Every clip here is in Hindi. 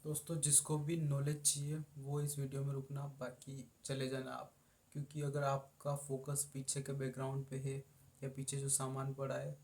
दोस्तों, जिसको भी नॉलेज चाहिए वो इस वीडियो में रुकना, बाकी चले जाना आप। क्योंकि अगर आपका फोकस पीछे के बैकग्राउंड पे है या पीछे जो सामान पड़ा है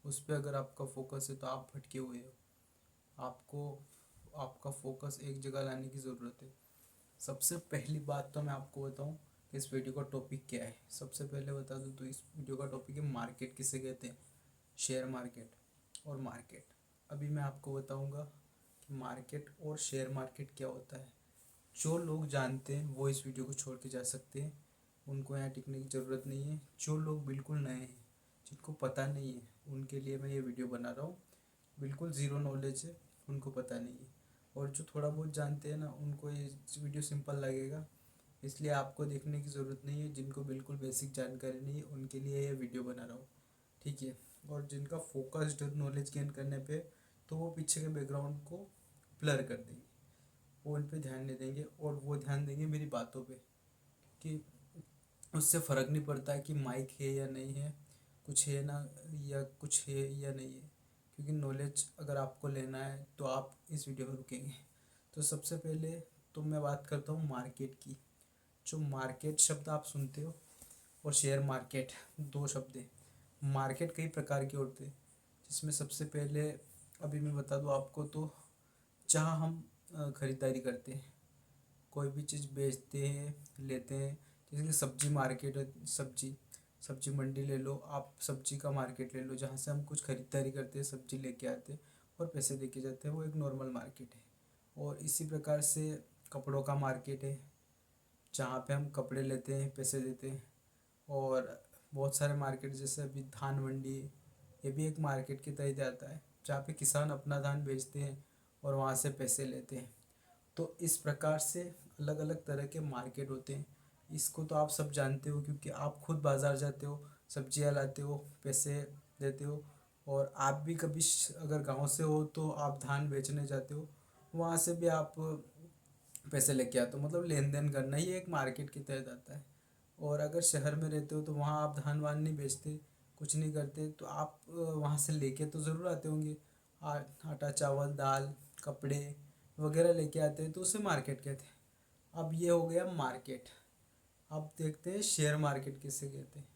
उस पे अगर आपका फोकस है तो आप भटके हुए हो। आपको आपका फोकस एक जगह लाने की ज़रूरत है। सबसे पहली बात तो मैं आपको बताऊं कि इस वीडियो का टॉपिक क्या है। सबसे पहले बता दूं तो इस वीडियो का टॉपिक है मार्केट किसे कहते हैं, शेयर मार्केट और मार्केट। अभी मैं आपको बताऊंगा कि मार्केट और शेयर मार्केट क्या होता है। जो लोग जानते हैं वो इस वीडियो को छोड़ के जा सकते हैं, उनको यहाँ टिकने की ज़रूरत नहीं है। जो लोग बिल्कुल नए हैं, जिनको पता नहीं है, उनके लिए मैं ये वीडियो बना रहा हूँ। बिल्कुल ज़ीरो नॉलेज है, उनको पता नहीं है। और जो थोड़ा बहुत जानते हैं ना, उनको ये वीडियो सिंपल लगेगा, इसलिए आपको देखने की ज़रूरत नहीं है। जिनको बिल्कुल बेसिक जानकारी नहीं है उनके लिए ये वीडियो बना रहा हूँ, ठीक है। और जिनका फोकस्ड नॉलेज गेन करने पे, तो वो पीछे के बैकग्राउंड को ब्लर कर देंगे, वो उन पे ध्यान नहीं देंगे और वो ध्यान देंगे मेरी बातों पे। कि उससे फ़र्क नहीं पड़ता है कि माइक है या नहीं है, कुछ है ना, या कुछ है या नहीं है। क्योंकि नॉलेज अगर आपको लेना है तो आप इस वीडियो में रुकेंगे। तो सबसे पहले तो मैं बात करता हूँ मार्केट की। जो मार्केट शब्द आप सुनते हो और शेयर मार्केट, दो शब्द हैं। मार्केट कई प्रकार के होते हैं, जिसमें सबसे पहले अभी मैं बता दूँ आपको तो, जहाँ हम खरीदारी करते हैं, कोई भी चीज़ बेचते हैं, लेते हैं। जैसे कि सब्जी मार्केट है, सब्जी सब्जी मंडी ले लो आप, सब्जी का मार्केट ले लो, जहाँ से हम कुछ खरीदारी करते हैं, सब्जी लेके आते हैं और पैसे दे के जाते हैं, वो एक नॉर्मल मार्केट है। और इसी प्रकार से कपड़ों का मार्केट है, जहाँ पे हम कपड़े लेते हैं, पैसे देते हैं। और बहुत सारे मार्केट, जैसे अभी धान मंडी, ये भी एक मार्केट के तहत आता है, जहाँ पे किसान अपना धान बेचते हैं और वहाँ से पैसे लेते हैं। तो इस प्रकार से अलग अलग तरह के मार्केट होते हैं। इसको तो आप सब जानते हो, क्योंकि आप खुद बाज़ार जाते हो, सब्जियां लाते हो, पैसे देते हो। और आप भी कभी अगर गांव से हो तो आप धान बेचने जाते हो, वहाँ से भी आप पैसे लेके आते हो, मतलब लेन देन करना, ये एक मार्केट के तहत आता है। और अगर शहर में रहते हो तो वहाँ आप धान वान नहीं बेचते, कुछ नहीं करते, तो आप वहाँ से लेके तो ज़रूर आते होंगे। आटा चावल दाल कपड़े वगैरह लेके आते हैं, तो उसे मार्केट कहते हैं। अब ये हो गया मार्केट। अब देखते हैं शेयर मार्केट किसे कहते हैं।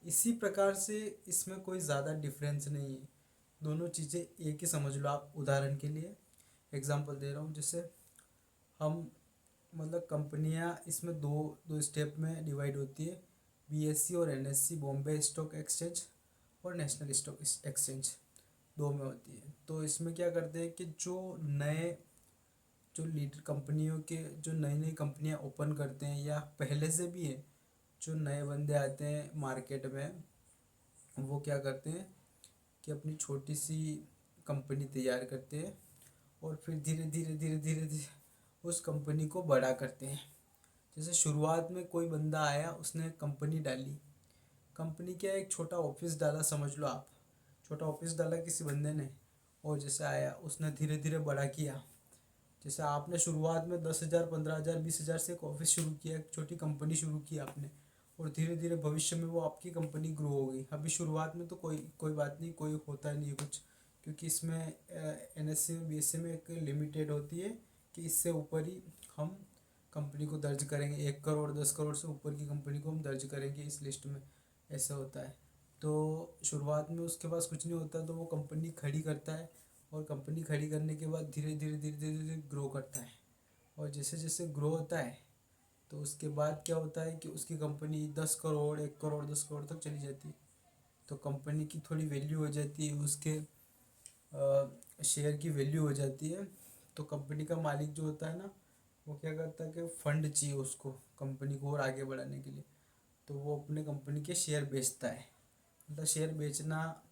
इसी प्रकार से इसमें कोई ज़्यादा डिफरेंस नहीं है, दोनों चीज़ें एक ही समझ लो आप। उदाहरण के लिए एग्जांपल दे रहा हूँ, जैसे हम, मतलब कंपनियां इसमें दो दो स्टेप में डिवाइड होती है। बीएससी और एनएससी, बॉम्बे स्टॉक एक्सचेंज और नेशनल स्टॉक एक्सचेंज, दो में होती है। तो इसमें क्या करते हैं कि जो लीडर कंपनियों के, जो नई नई कंपनियां ओपन करते हैं या पहले से भी है, जो नए बंदे आते हैं मार्केट में, वो क्या करते हैं कि अपनी छोटी सी कंपनी तैयार करते हैं और फिर धीरे धीरे धीरे धीरे धीरे उस कंपनी को बड़ा करते हैं। जैसे शुरुआत में कोई बंदा आया, उसने कंपनी डाली। कंपनी क्या है, एक छोटा ऑफिस डाला समझ लो आप। छोटा ऑफिस डाला किसी बंदे ने, और जैसे आया उसने धीरे धीरे बड़ा किया। जैसे आपने शुरुआत में 10,000 15,000 20,000 से एक ऑफिस शुरू किया, एक छोटी कंपनी शुरू की आपने, और धीरे धीरे भविष्य में वो आपकी कंपनी ग्रो हो गई। अभी शुरुआत में तो कोई कोई बात नहीं, कोई होता नहीं है कुछ, क्योंकि इसमें एनएससी में बीएससी में एक लिमिटेड होती है कि इससे ऊपर ही हम कंपनी को दर्ज करेंगे। 1 करोड़ 10 करोड़ से ऊपर की कंपनी को हम दर्ज करेंगे इस लिस्ट में, ऐसा होता है। तो शुरुआत में उसके पास कुछ नहीं होता, तो वो कंपनी खड़ी करता है, और कंपनी खड़ी करने के बाद धीरे धीरे धीरे धीरे धीरे ग्रो करता है। और जैसे जैसे ग्रो होता है, तो उसके बाद क्या होता है कि उसकी कंपनी 10 करोड़ 1 करोड़ 10 करोड़ तक चली जाती है। तो कंपनी की थोड़ी वैल्यू हो जाती है, उसके शेयर की वैल्यू हो जाती है। तो कंपनी का मालिक जो होता है ना, वो क्या करता है कि फंड चाहिए उसको कंपनी को और आगे बढ़ाने के लिए, तो वो अपने कंपनी के शेयर बेचता है। मतलब शेयर बेचना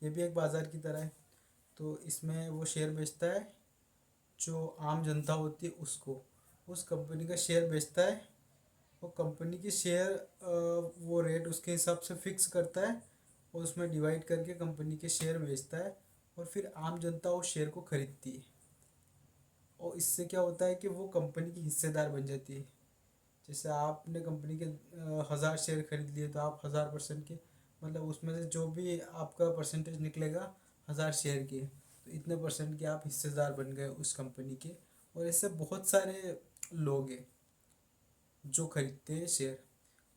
ये भी एक बाज़ार की तरह है। तो इसमें वो शेयर बेचता है, जो आम जनता होती है उसको, उस कंपनी का शेयर बेचता है। वो कंपनी के शेयर वो रेट उसके हिसाब से फिक्स करता है, और उसमें डिवाइड करके कंपनी के शेयर बेचता है, और फिर आम जनता उस शेयर को खरीदती है। और इससे क्या होता है कि वो कंपनी की हिस्सेदार बन जाती है। जैसे आपने कंपनी के 1,000 शेयर खरीद लिए, तो आप 1,000% के, मतलब उसमें से जो भी आपका परसेंटेज निकलेगा 1,000 शेयर के, तो इतने परसेंट के आप हिस्सेदार बन गए उस कंपनी के। और ऐसे बहुत सारे लोग हैं जो खरीदते हैं शेयर,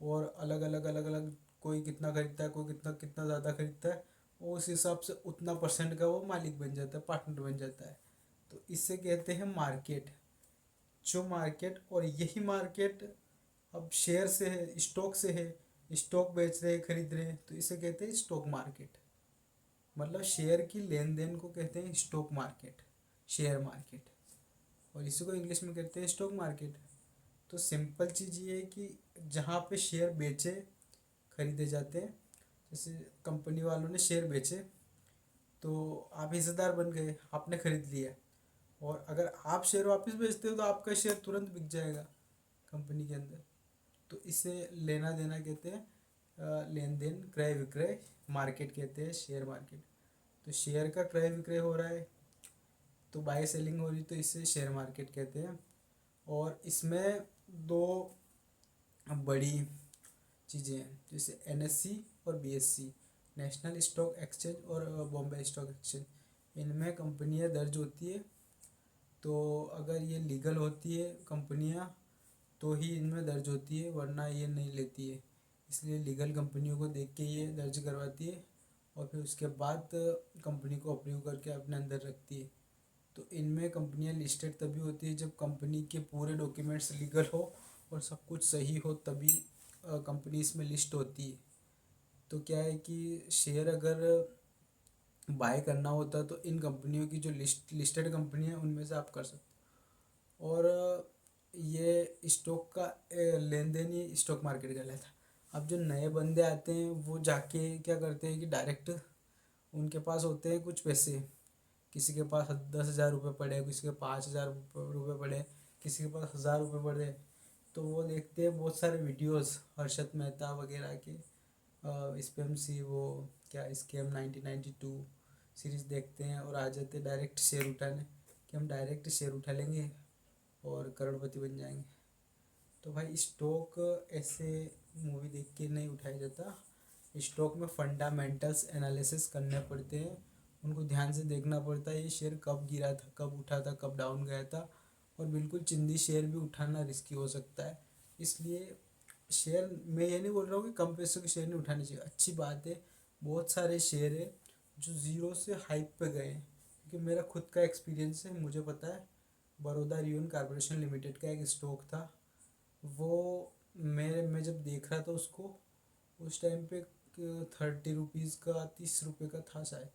और अलग अलग अलग अलग, कोई कितना खरीदता है, कोई कितना कितना ज़्यादा खरीदता है, और उस हिसाब से उतना परसेंट का वो मालिक बन जाता है, पार्टनर बन जाता है। तो इससे कहते हैं मार्केट। जो मार्केट, और यही मार्केट अब शेयर से है, स्टॉक से है, स्टॉक बेच रहे हैं, खरीद रहे हैं, तो इसे कहते हैं स्टॉक मार्केट। मतलब शेयर की लेन देन को कहते हैं स्टॉक मार्केट, शेयर मार्केट, और इसी को इंग्लिश में कहते हैं स्टॉक मार्केट। तो सिंपल चीज़ ये है कि जहाँ पे शेयर बेचे खरीदे जाते हैं, जैसे कंपनी वालों ने शेयर बेचे तो आप हिस्सेदार बन गए, आपने खरीद लिया, और अगर आप शेयर वापस बेचते हो तो आपका शेयर तुरंत बिक जाएगा कंपनी के अंदर। तो इसे लेना देना कहते हैं, लेन देन, क्रय विक्रय, मार्केट कहते हैं शेयर मार्केट। तो शेयर का क्रय विक्रय हो रहा है, तो बाय सेलिंग हो रही, तो इसे शेयर मार्केट कहते हैं। और इसमें दो बड़ी चीज़ें हैं, जैसे एनएससी और बीएससी, नेशनल स्टॉक एक्सचेंज और बॉम्बे स्टॉक एक्सचेंज। इनमें कंपनियां दर्ज होती है, तो अगर ये लीगल होती है कंपनियां तो ही इनमें दर्ज होती है, वरना ये नहीं लेती है। इसलिए लीगल कंपनियों को देख के ये दर्ज करवाती है, और फिर उसके बाद कंपनी को अप्रूव करके अपने अंदर रखती है। तो इनमें कंपनियां लिस्टेड तभी होती है जब कंपनी के पूरे डॉक्यूमेंट्स लीगल हो और सब कुछ सही हो, तभी कंपनी इसमें लिस्ट होती है। तो क्या है कि शेयर अगर बाय करना होता है तो इन कंपनियों की जो लिस्टेड कंपनी है उनमें से आप कर सकते हो। और ये स्टॉक का लेन देन ही स्टॉक मार्केट कहलाता है। अब जो नए बंदे आते हैं वो जाके क्या करते हैं कि डायरेक्ट, उनके पास होते हैं कुछ पैसे, किसी के पास 10,000 रुपये पड़े, किसी के 5,000 रुपये पड़े, किसी के पास 1,000 रुपये पड़े, तो वो देखते हैं बहुत सारे वीडियोस हर्षद मेहता वगैरह के, स्पैम सी, वो क्या स्कैम 1992 सीरीज़ देखते हैं, और आ जाते हैं डायरेक्ट शेयर उठाने, कि हम डायरेक्ट शेयर उठा लेंगे और करोड़पति बन जाएंगे। तो भाई स्टॉक ऐसे मूवी देख के नहीं उठाया जाता। स्टॉक में फंडामेंटल्स एनालिसिस करने पड़ते हैं, उनको ध्यान से देखना पड़ता है, ये शेयर कब गिरा था, कब उठा था, कब डाउन गया था, और बिल्कुल चिंदी शेयर भी उठाना रिस्की हो सकता है। इसलिए शेयर, मैं ये नहीं बोल रहा हूँ कि कम पैसों के शेयर नहीं उठाने चाहिए, अच्छी बात है, बहुत सारे शेयर है जो ज़ीरो से हाइप पे गए हैं। क्योंकि मेरा खुद का एक्सपीरियंस है, मुझे पता है, बड़ौदा यूनियन कॉर्पोरेशन लिमिटेड का एक स्टॉक था, वो मैं जब देख रहा था उसको, उस टाइम पे 30 रुपीज़ का, 30 रुपये का था शायद,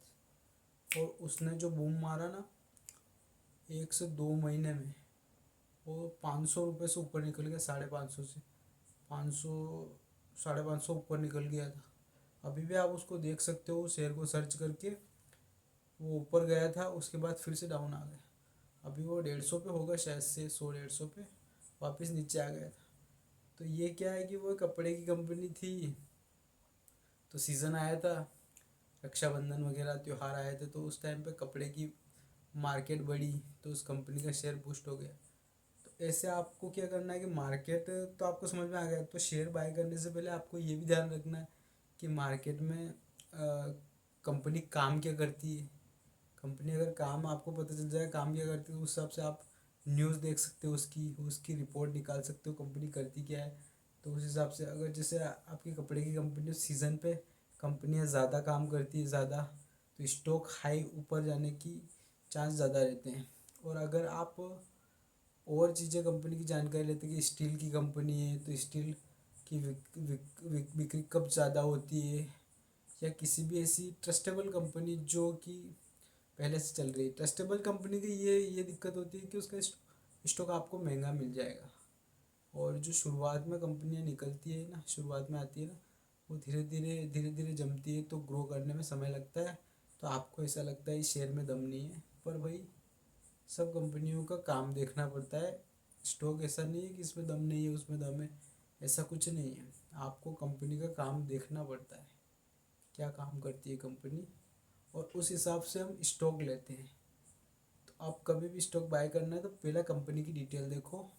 और उसने जो बूम मारा ना 1 से 2 महीने में, वो 500 रुपये से ऊपर निकल गया, 550 से 500, 550 ऊपर निकल गया था। अभी भी आप उसको देख सकते हो, शेयर को सर्च करके, वो ऊपर गया था, उसके बाद फिर से डाउन आ गया। अभी वो 150 पे होगा शायद से, 100 150 पे वापस नीचे आ गया था। तो ये क्या है कि वो कपड़े की कंपनी थी, तो सीज़न आया था, रक्षाबंधन वगैरह त्यौहार आए थे, तो उस टाइम पे कपड़े की मार्केट बढ़ी, तो उस कंपनी का शेयर बूस्ट हो गया। तो ऐसे आपको क्या करना है कि मार्केट तो आपको समझ में आ गया, तो शेयर बाय करने से पहले आपको ये भी ध्यान रखना है कि मार्केट में कंपनी काम क्या करती है। कंपनी अगर काम आपको पता चल जाए काम क्या करती है, उस हिसाब से आप न्यूज़ देख सकते हो, उसकी उसकी रिपोर्ट निकाल सकते हो कंपनी करती क्या है। तो उस हिसाब से अगर जैसे आपकी कपड़े की कंपनी सीज़न पे कंपनियां ज़्यादा काम करती है ज़्यादा, तो स्टॉक हाई ऊपर जाने की चांस ज़्यादा रहते हैं। और अगर आप और चीज़ें कंपनी की जानकारी लेते हैं कि स्टील की कंपनी है तो स्टील की बिक्री कब ज़्यादा होती है, या किसी भी ऐसी ट्रस्टेबल कंपनी जो कि पहले से चल रही है। ट्रस्टेबल कंपनी की ये दिक्कत होती है कि उसका स्टॉक आपको महंगा मिल जाएगा, और जो शुरुआत में कंपनियां निकलती है ना, शुरुआत में आती है ना, वो धीरे धीरे जमती है, तो ग्रो करने में समय लगता है। तो आपको ऐसा लगता है इस शेयर में दम नहीं है, पर भाई सब कंपनियों का काम देखना पड़ता है। स्टॉक ऐसा नहीं है कि इसमें दम नहीं है उसमें दम है, ऐसा कुछ नहीं है। आपको कंपनी का काम देखना पड़ता है, क्या काम करती है कंपनी, और उस हिसाब से हम स्टॉक लेते हैं। तो आप कभी भी स्टॉक बाय करना है तो पहले कंपनी की डिटेल देखो,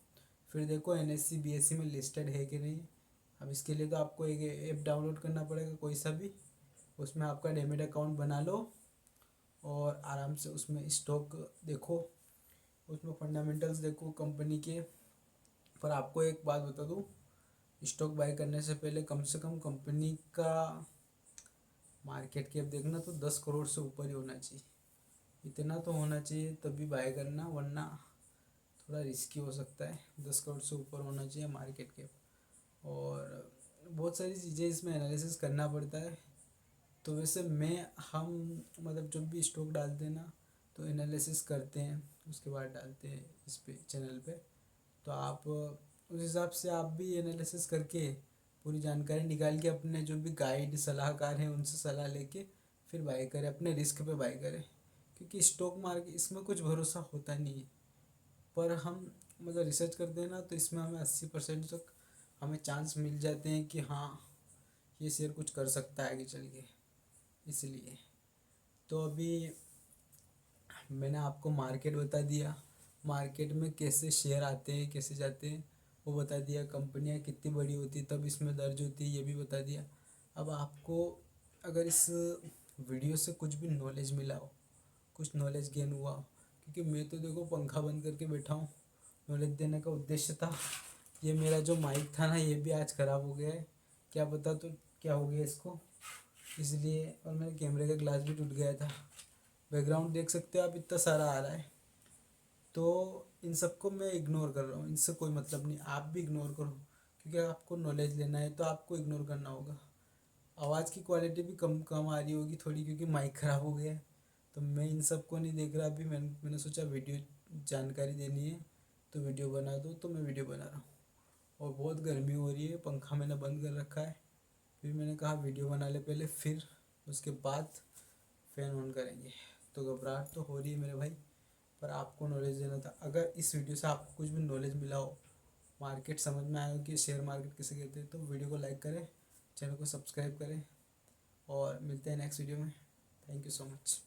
फिर देखो एनएससी बीएससी में लिस्टेड है कि नहीं। अब इसके लिए तो आपको एक ऐप डाउनलोड करना पड़ेगा कोई सा भी, उसमें आपका डेमेट अकाउंट बना लो, और आराम से उसमें स्टॉक देखो, उसमें फंडामेंटल्स देखो कंपनी के। पर आपको एक बात बता दूँ, स्टॉक बाय करने से पहले कम से कम कंपनी का मार्केट कैप देखना तो 10 करोड़ से ऊपर ही होना चाहिए। इतना तो होना चाहिए तभी बाय करना, वरना थोड़ा रिस्की हो सकता है। 10 करोड़ से ऊपर होना चाहिए मार्केट कैप। और बहुत सारी चीज़ें इसमें एनालिसिस करना पड़ता है। तो वैसे हम मतलब जब भी स्टॉक डालते हैं ना, तो एनालिसिस करते हैं, उसके बाद डालते हैं इस पे चैनल पे। तो आप उस हिसाब से आप भी एनालिसिस करके पूरी जानकारी निकाल के अपने जो भी गाइड सलाहकार हैं उनसे सलाह लेके फिर बाय करें, अपने रिस्क पे बाय करें। क्योंकि स्टॉक मार्केट इसमें कुछ भरोसा होता नहीं है। पर हम मतलब रिसर्च करते हैं ना, तो इसमें हमें 80% तक हमें चांस मिल जाते हैं कि हाँ ये शेयर कुछ कर सकता है आगे चल के। इसलिए तो अभी मैंने आपको मार्केट बता दिया, मार्केट में कैसे शेयर आते हैं कैसे जाते हैं वो बता दिया, कंपनियां कितनी बड़ी होती तब इसमें दर्ज होती है ये भी बता दिया। अब आपको अगर इस वीडियो से कुछ भी नॉलेज मिला हो, कुछ नॉलेज गेन हुआ हो, क्योंकि मैं तो देखो पंखा बंद करके बैठा हूँ, नॉलेज देने का उद्देश्य था। ये मेरा जो माइक था ना ये भी आज ख़राब हो गया है, क्या पता तो क्या हो गया इसको, इसलिए। और मेरे कैमरे का ग्लास भी टूट गया था। बैकग्राउंड देख सकते हो आप, इतना सारा आ रहा है। तो इन सबको मैं इग्नोर कर रहा हूँ, इनसे कोई मतलब नहीं, आप भी इग्नोर करो। क्योंकि आपको नॉलेज लेना है तो आपको इग्नोर करना होगा। आवाज़ की क्वालिटी भी कम कम आ रही होगी थोड़ी, क्योंकि माइक ख़राब हो गया है। तो मैं इन सबको नहीं देख रहा अभी। मैंने सोचा वीडियो जानकारी देनी है तो वीडियो बना दो, तो मैं वीडियो बना रहा हूँ। और बहुत गर्मी हो रही है, पंखा मैंने बंद कर रखा है। फिर मैंने कहा वीडियो बना ले पहले, फिर उसके बाद फ़ैन ऑन करेंगे। तो घबराहट तो हो रही है मेरे भाई, पर आपको नॉलेज देना था। अगर इस वीडियो से आपको कुछ भी नॉलेज मिला हो, मार्केट समझ में आया हो कि शेयर मार्केट किसे कहते हैं, तो वीडियो को लाइक करें, चैनल को सब्सक्राइब करें, और मिलते हैं नेक्स्ट वीडियो में। Thank you so much.